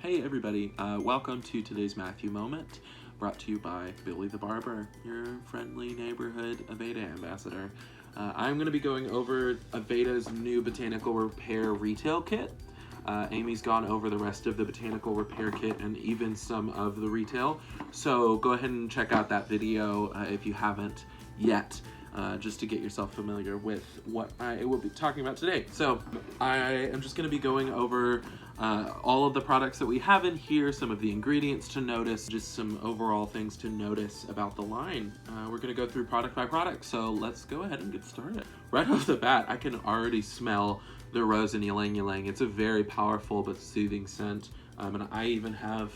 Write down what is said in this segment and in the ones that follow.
Hey everybody, welcome to today's Matthew Moment, brought to you by Billy the Barber, your friendly neighborhood Aveda ambassador. I'm going to be going over Aveda's new Botanical Repair retail kit. Amy's gone over the rest of the Botanical Repair kit and even some of the retail, so go ahead and check out that video if you haven't yet. Just to get yourself familiar with what I will be talking about today. So I am just going to be going over all of the products that we have in here, some of the ingredients to notice, just some overall things to notice about the line. We're going to go through product by product, so let's go ahead and get started. Right off the bat, I can already smell the rose and ylang ylang. It's a very powerful but soothing scent, and I even have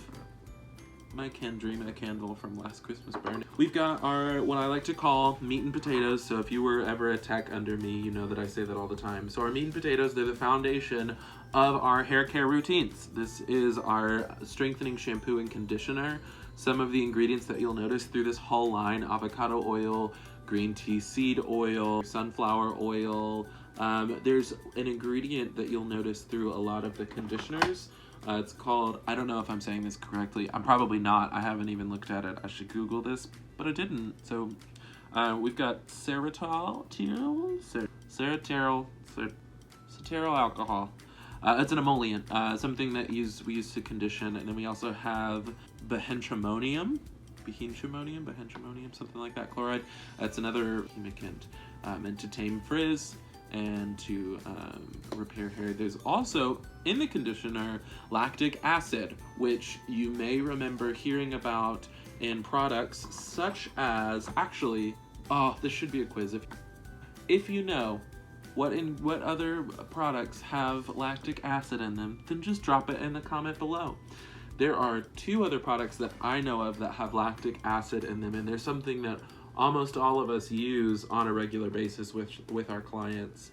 my Kendream candle from last Christmas burn. We've got our, what I like to call meat and potatoes. So if you were ever a tech under me, you know that I say that all the time. So our meat and potatoes, they're the foundation of our hair care routines. This is our strengthening shampoo and conditioner. Some of the ingredients that you'll notice through this whole line: avocado oil, green tea seed oil, sunflower oil. There's an ingredient that you'll notice through a lot of the conditioners. It's called, I don't know if I'm saying this correctly. I'm probably not. I haven't even looked at it. I should Google this, but I didn't. So we've got cetyl alcohol. It's an emollient, something that we use to condition. And then we also have behentrimonium, something like that, chloride. That's another humectant, and to tame frizz and to repair hair. There's also, in the conditioner, lactic acid, which you may remember hearing about in products such as, actually, this should be a quiz. If you know what other products have lactic acid in them, then just drop it in the comment below. There are two other products that I know of that have lactic acid in them, and there's something that almost all of us use on a regular basis with our clients,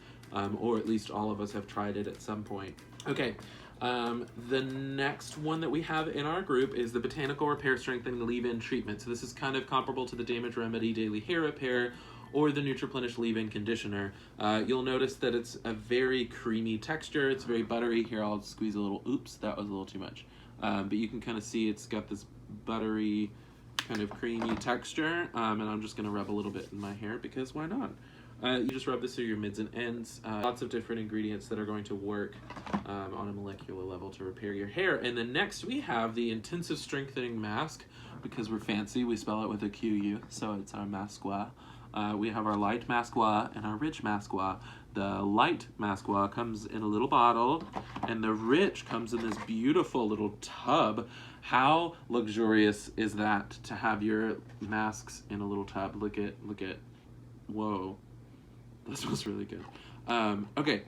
or at least all of us have tried it at some point. Okay, the next one that we have in our group is the Botanical Repair Strengthening Leave-In Treatment. So this is kind of comparable to the Damage Remedy Daily Hair Repair or the Nutriplenish Leave-In Conditioner. You'll notice that it's a very creamy texture. It's very buttery. Here, I'll squeeze a little. Oops, that was a little too much. But you can kind of see it's got this buttery, kind of creamy texture, and I'm just going to rub a little bit in my hair because why not? You just rub this through your mids and ends. Lots of different ingredients that are going to work on a molecular level to repair your hair. And then next we have the Intensive Strengthening Mask. Because we're fancy, we spell it with a QU, so it's our masqua. We have our light masqua and our rich masqua. The light masqua comes in a little bottle, and the rich comes in this beautiful little tub. How luxurious is that to have your masks in a little tub? Look at, whoa, that smells really good. Okay,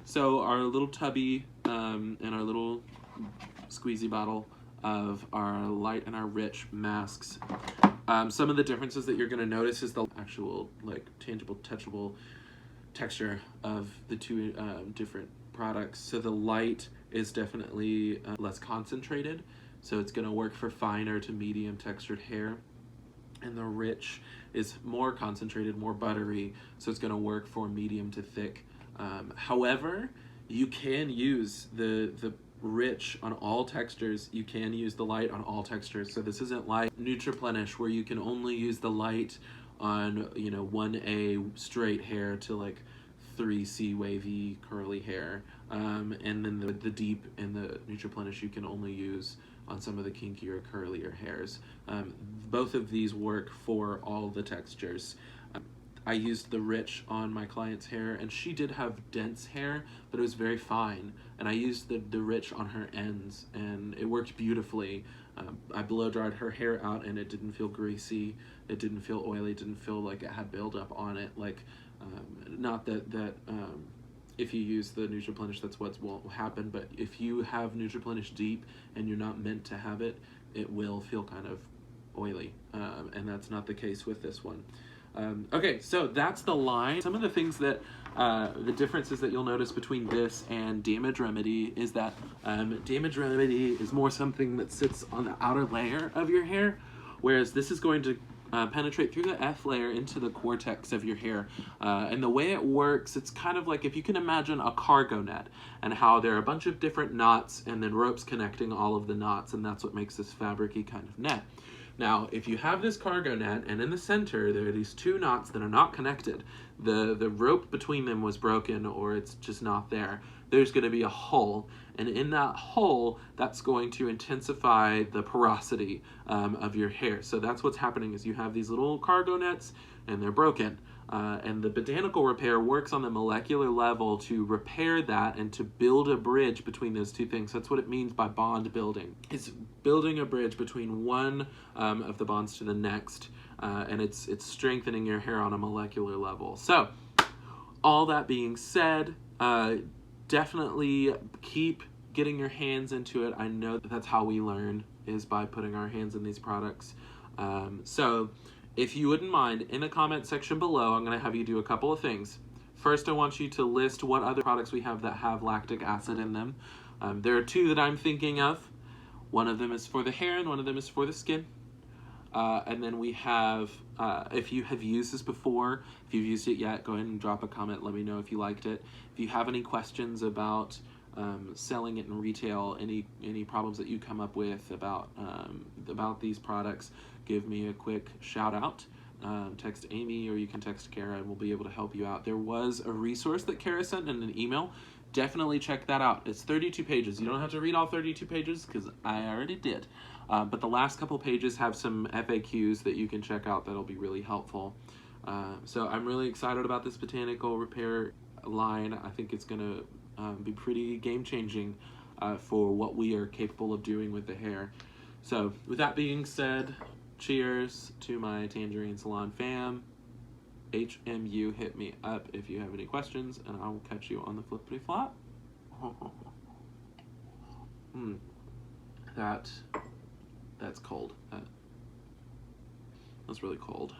so our little tubby and our little squeezy bottle of our light and our rich masks. Some of the differences that you're going to notice is the actual, like, tangible, touchable texture of the two different products. So the light is definitely less concentrated, so it's going to work for finer to medium textured hair. And the rich is more concentrated, more buttery, so it's going to work for medium to thick. However, you can use the rich on all textures. You can use the light on all textures. So this isn't like Nutriplenish, where you can only use the light on, 1A straight hair to like 3C wavy curly hair. And then the deep in the Nutriplenish you can only use on some of the kinkier, curlier hairs. Both of these work for all the textures. I used the rich on my client's hair, and she did have dense hair, but it was very fine. And I used the rich on her ends, and it worked beautifully. I blow dried her hair out, and it didn't feel greasy. It didn't feel oily. It didn't feel like it had buildup on it. Like, not that if you use the Nutriplenish, that's what will happen. But if you have Nutriplenish deep and you're not meant to have it, it will feel kind of oily, and that's not the case with this one. Okay, so that's the line. Some of the things that, the differences that you'll notice between this and Damage Remedy is that Damage Remedy is more something that sits on the outer layer of your hair, whereas this is going to penetrate through the F layer into the cortex of your hair. And the way it works, it's kind of like if you can imagine a cargo net and how there are a bunch of different knots and then ropes connecting all of the knots, and that's what makes this fabric-y kind of net. Now, if you have this cargo net and in the center there are these two knots that are not connected, the rope between them was broken or it's just not there, there's going to be a hole. And in that hole, that's going to intensify the porosity of your hair. So that's what's happening is you have these little cargo nets and they're broken. And the Botanical Repair works on the molecular level to repair that and to build a bridge between those two things. That's what it means by bond building. It's building a bridge between one of the bonds to the next, and it's strengthening your hair on a molecular level. So, all that being said, definitely keep getting your hands into it. I know that's how we learn, is by putting our hands in these products. So if you wouldn't mind, in the comment section below, I'm going to have you do a couple of things. First, I want you to list what other products we have that have lactic acid in them. There are two that I'm thinking of. One of them is for the hair and one of them is for the skin. And then we have, if you have used this before, if you've used it yet, go ahead and drop a comment. Let me know if you liked it. If you have any questions about selling it in retail, any problems that you come up with about these products, give me a quick shout out. Text Amy or you can text Kara and we'll be able to help you out. There was a resource that Kara sent in an email. Definitely check that out. It's 32 pages. You don't have to read all 32 pages because I already did. But the last couple pages have some FAQs that you can check out that'll be really helpful. So I'm really excited about this Botanical Repair line. I think it's going to be pretty game-changing for what we are capable of doing with the hair. So with that being said, cheers to my Tangerine Salon fam. HMU, hit me up if you have any questions, and I will catch you on the flippity flop. That's cold. That's really cold.